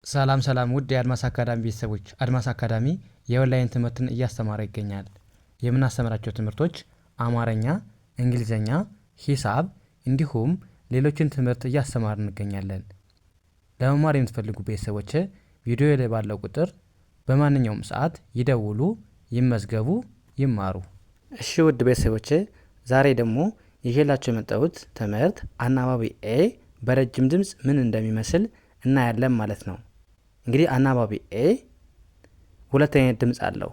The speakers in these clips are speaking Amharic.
ሰላም ሰላም ውድ የአድማስ አካዳሚ ቤተሰቦች፣ አድማስ አካዳሚ የኦንላይን ትምህርትን እያስተማረ ይገኛል። የምናስተምራቸው ትምህርቶች አማርኛ፣ እንግሊዘኛ፣ ሂሳብ እንዲሁም ሌሎችን ትምህርት እያስተማር እንገኛለን። ለመማር የምትፈልጉ ቤተሰቦች ቪዲዮ ላይ ባለው ቁጥር በማንኛውም ሰዓት ይደውሉ፣ ይመዝገቡ፣ ይማሩ። እሺ ውድ ቤተሰቦች ዛሬ ደግሞ ይዤላችሁ የመጣሁት ትምህርት አናባቢ ኤ በረጅም ድምፅ ምን እንደሚመስል እናያለን ማለት ነው። እንግዲህ አናባቢ ኤ ሁለት አይነት ድምፅ አለው።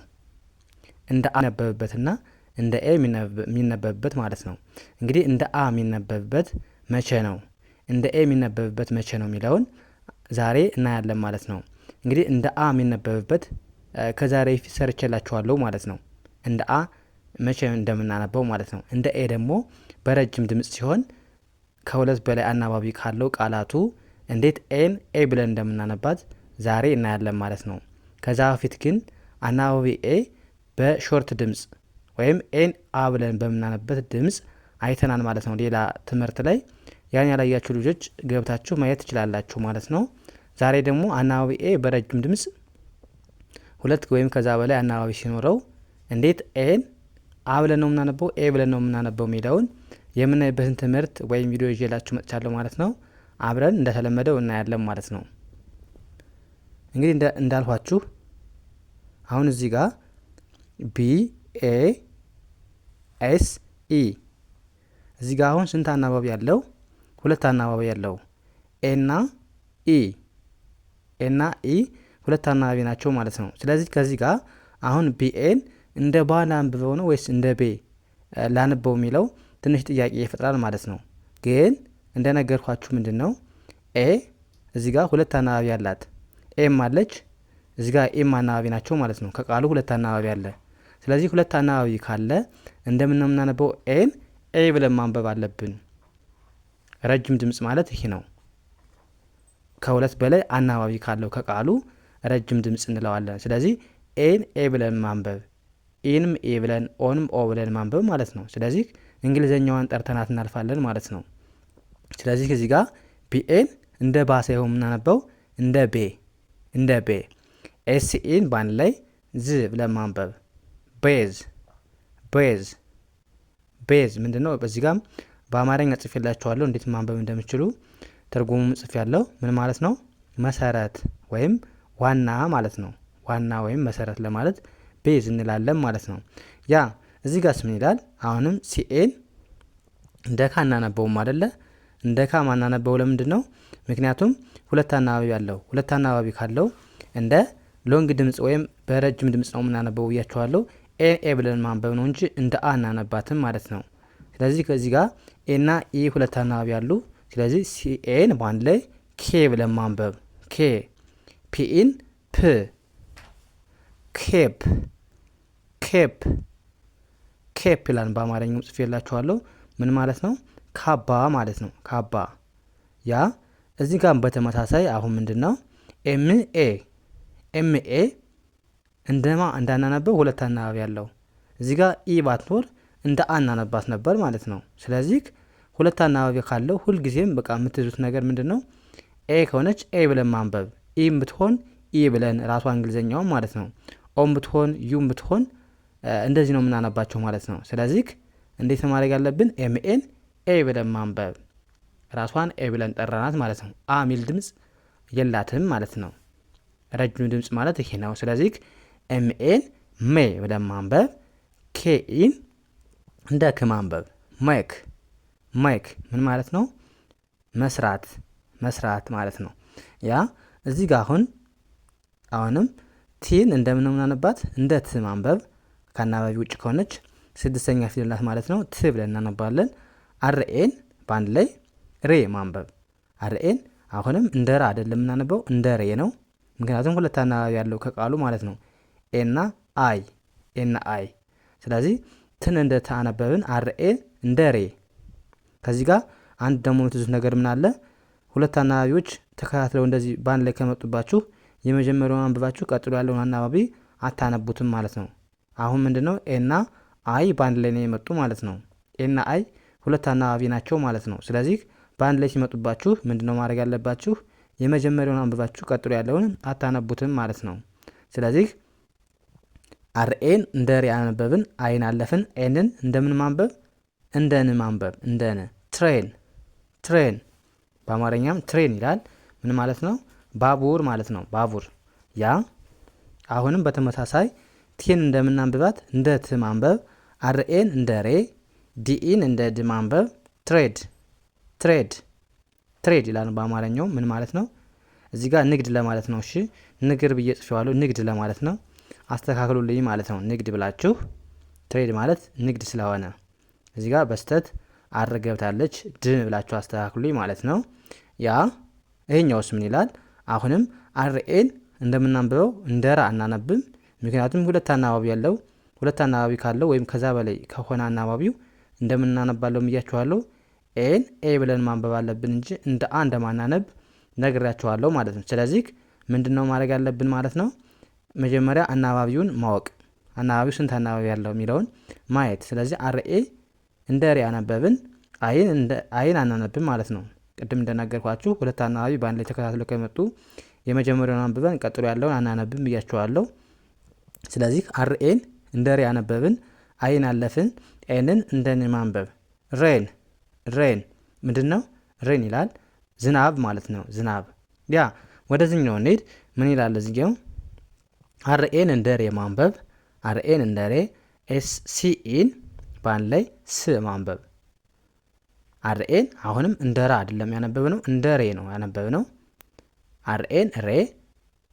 እንደ አ የሚነበብበትና እንደ ኤ የሚነበብበት ማለት ነው። እንግዲህ እንደ አ የሚነበብበት መቼ ነው፣ እንደ ኤ የሚነበብበት መቼ ነው የሚለውን ዛሬ እናያለን ማለት ነው። እንግዲህ እንደ አ የሚነበብበት ከዛሬ ፊት ሰርቼላችኋለሁ ማለት ነው። እንደ አ መቼ እንደምናነበው ማለት ነው። እንደ ኤ ደግሞ በረጅም ድምፅ ሲሆን ከሁለት በላይ አናባቢ ካለው ቃላቱ እንዴት ኤን ኤ ብለን እንደምናነባት ዛሬ እናያለን ማለት ነው። ከዛ በፊት ግን አናባቢ ኤ በሾርት ድምፅ ወይም ኤን አ ብለን በምናነበት ድምፅ አይተናል ማለት ነው። ሌላ ትምህርት ላይ ያን ያላያችሁ ልጆች ገብታችሁ ማየት ትችላላችሁ ማለት ነው። ዛሬ ደግሞ አናባቢ ኤ በረጅም ድምፅ ሁለት ወይም ከዛ በላይ አናባቢ ሲኖረው እንዴት ኤን አ ብለን ነው የምናነበው ኤ ብለን ነው የምናነበው የሚለውን የምናይበትን ትምህርት ወይም ቪዲዮ ይዤላችሁ መጥቻለሁ ማለት ነው። አብረን እንደተለመደው እናያለን ማለት ነው። እንግዲህ እንዳልኋችሁ አሁን እዚህ ጋር ቢ ኤ ኤስ ኢ እዚህ ጋር አሁን ስንት አናባቢ ያለው? ሁለት አናባቢ ያለው ኤና ኢ ሁለት አናባቢ ናቸው ማለት ነው። ስለዚህ ከዚህ ጋር አሁን ቢኤን እንደ ባ ላንብበው ነው ወይስ እንደ ቤ ላንበው የሚለው ትንሽ ጥያቄ ይፈጥራል ማለት ነው። ግን እንደነገርኳችሁ ምንድነው ኤ እዚህ ጋር ሁለት አናባቢ ያላት ኤም አለች፣ እዚህ ጋር ኤም አናባቢ ናቸው ማለት ነው። ከቃሉ ሁለት አናባቢ አለ። ስለዚህ ሁለት አናባቢ ካለ እንደምን ነው የምናነበው? ኤን ኤ ብለን ማንበብ አለብን። ረጅም ድምፅ ማለት ይሄ ነው። ከሁለት በላይ አናባቢ ካለው ከቃሉ ረጅም ድምፅ እንለዋለን። ስለዚህ ኤን ኤ ብለን ማንበብ፣ ኢንም ኤ ብለን ኦንም ኦ ብለን ማንበብ ማለት ነው። ስለዚህ እንግሊዘኛዋን ጠርተናት እናልፋለን ማለት ነው። ስለዚህ እዚህ ጋር ቢኤን እንደ ባ ሳይሆን የምናነበው እንደ ቤ ኤስኢን በአንድ ላይ ዝ ብለን ማንበብ ቤዝ ምንድን ነው? በዚህ ጋም በአማርኛ ጽፌላችኋለሁ እንዴት ማንበብ እንደምችሉ ትርጉሙም ጽፌ ያለው ምን ማለት ነው? መሰረት ወይም ዋና ማለት ነው። ዋና ወይም መሰረት ለማለት ቤዝ እንላለን ማለት ነው። ያ እዚህ ጋር ምን ይላል? አሁንም ሲኤን እንደ ካ እናነበውም አይደለ? እንደ ካ ማናነበው ለምንድን ነው? ምክንያቱም ሁለት አናባቢ ያለው፣ ሁለት አናባቢ ካለው እንደ ሎንግ ድምፅ ወይም በረጅም ድምፅ ነው የምናነበው ብያችኋለሁ። ኤን ኤ ብለን ማንበብ ነው እንጂ እንደ አ እናነባትም ማለት ነው። ስለዚህ ከዚህ ጋር ኤና ኢ ሁለት አናባቢ ያሉ፣ ስለዚህ ሲኤን በአንድ ላይ ኬ ብለን ማንበብ ፒኢን ፕ ኬፕ ይላል። በአማርኛው ጽፌላችኋለሁ። ምን ማለት ነው? ካባ ማለት ነው። ካባ ያ እዚህ ጋር በተመሳሳይ አሁን ምንድነው ኤምኤ እንደማ እንዳናነበው ሁለት አናባቢ ያለው እዚህ ጋር ኢ ባትኖር እንደ አ እናነባት ነበር ማለት ነው። ስለዚህ ሁለት አናባቢ ካለው ሁልጊዜም በቃ የምትይዙት ነገር ምንድነው? ኤ ከሆነች ኤ ብለን ማንበብ፣ ኢም ብትሆን ኢ ብለን ራሷ እንግሊዘኛው ማለት ነው። ኦም ብትሆን ዩም ብትሆን እንደዚህ ነው የምናነባቸው ማለት ነው። ስለዚህ እንዴት ማድረግ ያለብን? ኤምኤን ኤ ብለን ማንበብ፣ ራሷን ኤ ብለን ጠራናት ማለት ነው። አ ሚል ድምፅ የላትም ማለት ነው። ረጅም ድምፅ ማለት ይሄ ነው። ስለዚህ ኤምኤን ሜ ብለን ማንበብ፣ ኬኢን እንደ ክ ማንበብ። ሜክ ምን ማለት ነው? መስራት ማለት ነው። ያ እዚህ ጋር አሁንም ቲን እንደምናነባት እንደ ት ማንበብ፣ ከአናባቢ ውጭ ከሆነች ስድስተኛ ፊደል ናት ማለት ነው። ት ብለን እናነባለን። አርኤን በአንድ ላይ ሬ ማንበብ። አርኤን አሁንም እንደ ራ አይደለም የምናነበው እንደ ሬ ነው። ምክንያቱም ሁለት አናባቢ ያለው ከቃሉ ማለት ነው። ኤና አይ። ስለዚህ ትን እንደ ታነበብን፣ አርኤን እንደ ሬ። ከዚህ ጋር አንድ ደግሞ የምትዙት ነገር ምን አለ? ሁለት አናባቢዎች ተከታትለው እንደዚህ በአንድ ላይ ከመጡባችሁ የመጀመሪያውን አንብባችሁ ቀጥሎ ያለውን አናባቢ አታነቡትም ማለት ነው። አሁን ምንድነው? ኤና አይ በአንድ ላይ ነው የመጡ ማለት ነው። ኤና አይ ሁለት አናባቢ ናቸው ማለት ነው። ስለዚህ በአንድ ላይ ሲመጡባችሁ ምንድነው ማድረግ ያለባችሁ? የመጀመሪያውን አንብባችሁ ቀጥሎ ያለውን አታነቡትም ማለት ነው። ስለዚህ አርኤን እንደ ሬ አነበብን፣ አይን አለፍን። ኤንን እንደምን ማንበብ? እንደ ን ማንበብ፣ እንደ ን። ትሬን ትሬን፣ በአማርኛም ትሬን ይላል። ምን ማለት ነው? ባቡር ማለት ነው። ባቡር። ያ አሁንም በተመሳሳይ ቲን እንደምናንብባት እንደ ት ማንበብ፣ አርኤን እንደ ሬ፣ ዲኢን እንደ ድ ማንበብ። ትሬድ ትሬድ ትሬድ ይላል በአማርኛው። ምን ማለት ነው? እዚህ ጋር ንግድ ለማለት ነው። እሺ ንግር ብዬ ጽፌዋለሁ። ንግድ ለማለት ነው። አስተካክሉልኝ ማለት ነው። ንግድ ብላችሁ ትሬድ ማለት ንግድ ስለሆነ እዚህ ጋር በስተት አር ገብታለች። ድ ብላችሁ አስተካክሉልኝ ማለት ነው። ያ ይሄኛውስ ምን ይላል? አሁንም አርኤን እንደምናንብበው እንደ ራ አናነብም። ምክንያቱም ሁለት አናባቢ ያለው ሁለት አናባቢ ካለው ወይም ከዛ በላይ ከሆነ አናባቢው እንደምናነባለው ብያችኋለሁ። ኤን ኤ ብለን ማንበብ አለብን እንጂ እንደ አ እንደማናነብ ነግራችኋለሁ ማለት ነው። ስለዚህ ምንድነው ማድረግ ያለብን ማለት ነው? መጀመሪያ አናባቢውን ማወቅ፣ አናባቢው ስንት አናባቢ ያለው የሚለውን ማየት። ስለዚህ አርኤ እንደ ሬ አነበብን፣ አይን አናነብም ማለት ነው። ቅድም እንደነገርኳችሁ ሁለት አናባቢ በአንድ ላይ ተከታትለው ከመጡ የመጀመሪያውን አንብበን ቀጥሎ ያለውን አናነብም ብያችኋለሁ። ስለዚህ አርኤን እንደ ሬ አነበብን፣ አይን አለፍን። ኤንን እንደ ን ማንበብ። ሬን ሬን ምንድን ነው? ሬን ይላል ዝናብ ማለት ነው። ዝናብ። ያ ወደዚህኛው እንሂድ። ምን ይላል እዚህኛው? አርኤን እንደ ሬ ማንበብ፣ አርኤን እንደ ሬ፣ ኤስ ሲኢን በአንድ ላይ ስ ማንበብ። አርኤን አሁንም እንደ ራ አይደለም ያነበብ ነው፣ እንደ ሬ ነው ያነበብ ነው። አርኤን ሬ፣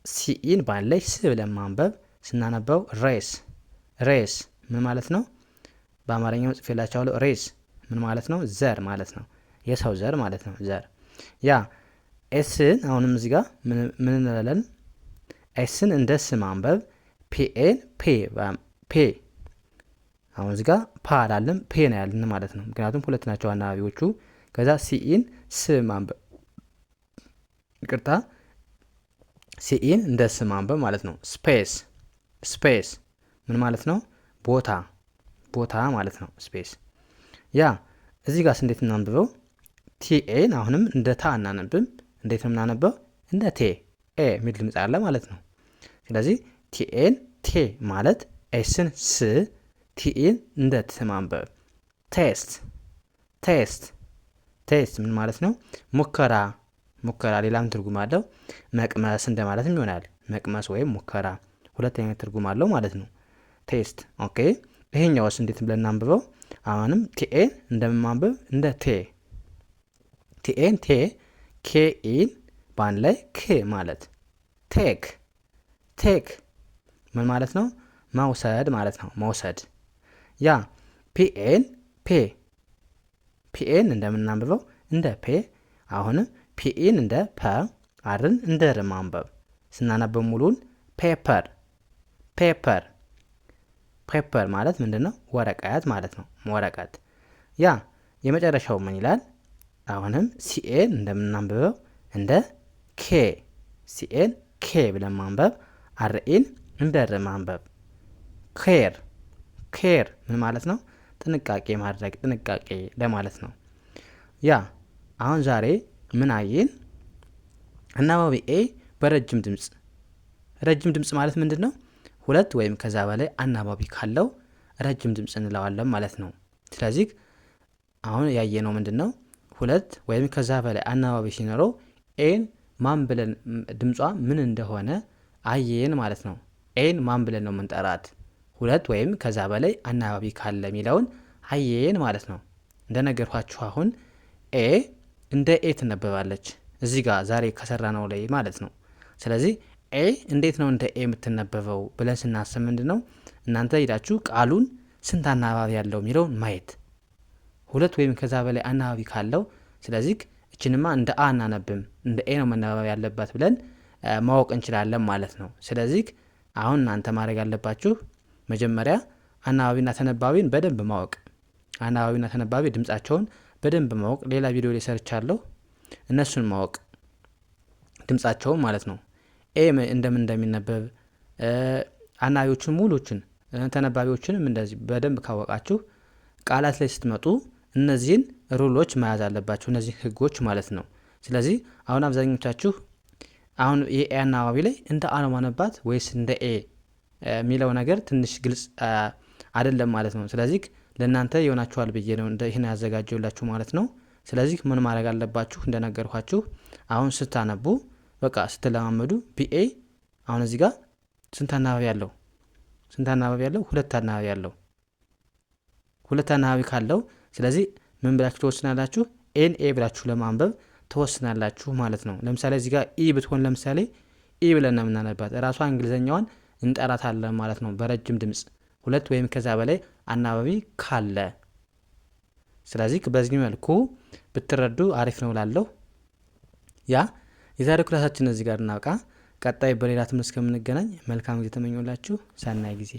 ሲኢን በአንድ ላይ ስ ብለን ማንበብ። ስናነበው ሬስ ሬስ ምን ማለት ነው? በአማርኛው ጽፌላችኋለሁ። ሬስ ምን ማለት ነው? ዘር ማለት ነው። የሰው ዘር ማለት ነው። ዘር። ያ ኤስን አሁንም እዚህ ጋር ምን እንላለን? ኤስን እንደ ስ ማንበብ። ፒኤን ፔ አሁን እዚህ ጋር ፓ አላለም ፔ ነው ያልን ማለት ነው። ምክንያቱም ሁለት ናቸው አናባቢዎቹ። ከዛ ሲኢን ስ ማንበብ፣ ይቅርታ ሲኢን እንደ ስ ማንበብ ማለት ነው። ስፔስ ስፔስ ምን ማለት ነው? ቦታ ቦታ ማለት ነው። ስፔስ። ያ እዚህ ጋር እንዴት እናንብበው? ቲኤን አሁንም እንደ ታ እናነብም። እንዴት ነው የምናነበው? እንደ ቴ ኤ ሚል ድምጽ አለ ማለት ነው። ስለዚህ ቲኤን ቴ ማለት ኤስን ስ፣ ቲኢን እንደ ት ማንበብ። ቴስት ቴስት ቴስት ምን ማለት ነው? ሙከራ ሙከራ። ሌላም ትርጉም አለው። መቅመስ እንደማለትም ይሆናል። መቅመስ ወይም ሙከራ ሁለት አይነት ትርጉም አለው ማለት ነው። ቴስት። ኦኬ። ይሄኛውስ እንዴት ብለን እናንብበው? አሁንም ቲኤን እንደማንበብ እንደ ቴ፣ ቲኤን ቴ፣ ኬኢን በአንድ ላይ ክ ማለት። ቴክ ቴክ ምን ማለት ነው? መውሰድ ማለት ነው። መውሰድ። ያ ፒኤን ፔ፣ ፒኤን እንደምናንብበው እንደ ፔ። አሁንም ፒኢን እንደ ፐ፣ አርን እንደ ር ማንበብ። ስናነበብ ሙሉን ፔፐር ፔፐር ፔፐር ማለት ምንድን ነው? ወረቀት ማለት ነው። ወረቀት። ያ የመጨረሻው ምን ይላል? አሁንም ሲኤን እንደምናንብበው እንደ ኬ፣ ሲኤን ኬ ብለን ማንበብ። አርኢን እንደ ር ማንበብ። ኬር ኬር ምን ማለት ነው? ጥንቃቄ ማድረግ፣ ጥንቃቄ ለማለት ነው። ያ አሁን ዛሬ ምን አየን? አናባቢ ኤ በረጅም ድምፅ። ረጅም ድምፅ ማለት ምንድን ነው? ሁለት ወይም ከዛ በላይ አናባቢ ካለው ረጅም ድምፅ እንለዋለን ማለት ነው። ስለዚህ አሁን ያየነው ምንድን ነው? ሁለት ወይም ከዛ በላይ አናባቢ ሲኖረው ኤን ማን ብለን ድምጿ ምን እንደሆነ አየን ማለት ነው። ኤን ማን ብለን ነው የምንጠራት? ሁለት ወይም ከዛ በላይ አናባቢ ካለ የሚለውን አየን ማለት ነው። እንደነገርኳችሁ አሁን ኤ እንደ ኤ ትነበባለች እዚህ ጋር ዛሬ ከሰራ ነው ላይ ማለት ነው። ስለዚህ ኤ እንዴት ነው እንደ ኤ የምትነበበው ብለን ስናስብ ምንድን ነው እናንተ ሄዳችሁ ቃሉን ስንት አናባቢ ያለው የሚለውን ማየት። ሁለት ወይም ከዛ በላይ አናባቢ ካለው ስለዚህ እችንማ እንደ አ እናነብም እንደ ኤ ነው መነበብ ያለባት ብለን ማወቅ እንችላለን ማለት ነው። ስለዚህ አሁን እናንተ ማድረግ ያለባችሁ መጀመሪያ አናባቢና ተነባቢን በደንብ ማወቅ፣ አናባቢና ተነባቢ ድምጻቸውን በደንብ ማወቅ። ሌላ ቪዲዮ ላይ ሰርቻለሁ። እነሱን ማወቅ ድምጻቸውን ማለት ነው። ኤ እንደምን እንደሚነበብ አናባቢዎችን ሙሉችን ተነባቢዎችንም እንደዚህ በደንብ ካወቃችሁ ቃላት ላይ ስትመጡ እነዚህን ሩሎች መያዝ አለባችሁ፣ እነዚህ ህጎች ማለት ነው። ስለዚህ አሁን አብዛኞቻችሁ አሁን የኤ አናባቢ ላይ እንደ አ ነው ማነባት ወይስ እንደ ኤ የሚለው ነገር ትንሽ ግልጽ አይደለም ማለት ነው። ስለዚህ ለእናንተ ይሆናችኋል ብዬ ነው ይህን ያዘጋጀውላችሁ ማለት ነው። ስለዚህ ምን ማድረግ አለባችሁ? እንደነገርኳችሁ አሁን ስታነቡ በቃ ስትለማመዱ ቢኤ አሁን እዚህ ጋር ስንት አናባቢ ያለው? ስንት አናባቢ ያለው? ሁለት አናባቢ ያለው። ሁለት አናባቢ ካለው ስለዚህ ምን ብላችሁ ትወስናላችሁ? ኤን ኤ ብላችሁ ለማንበብ ትወስናላችሁ ማለት ነው። ለምሳሌ እዚህ ጋር ኢ ብትሆን ለምሳሌ ኢ ብለን ነው የምናነባት። እራሷ እንግሊዘኛዋን እንጠራታለን ማለት ነው በረጅም ድምጽ ሁለት ወይም ከዛ በላይ አናባቢ ካለ። ስለዚህ በዚህ መልኩ ብትረዱ አሪፍ ነው እላለሁ። ያ የዛሬው ክላሳችን እዚህ ጋር እናብቃ። ቀጣይ በሌላ ትምህርት እስከምንገናኝ መልካም ጊዜ ተመኘሁላችሁ። ሰናይ ጊዜ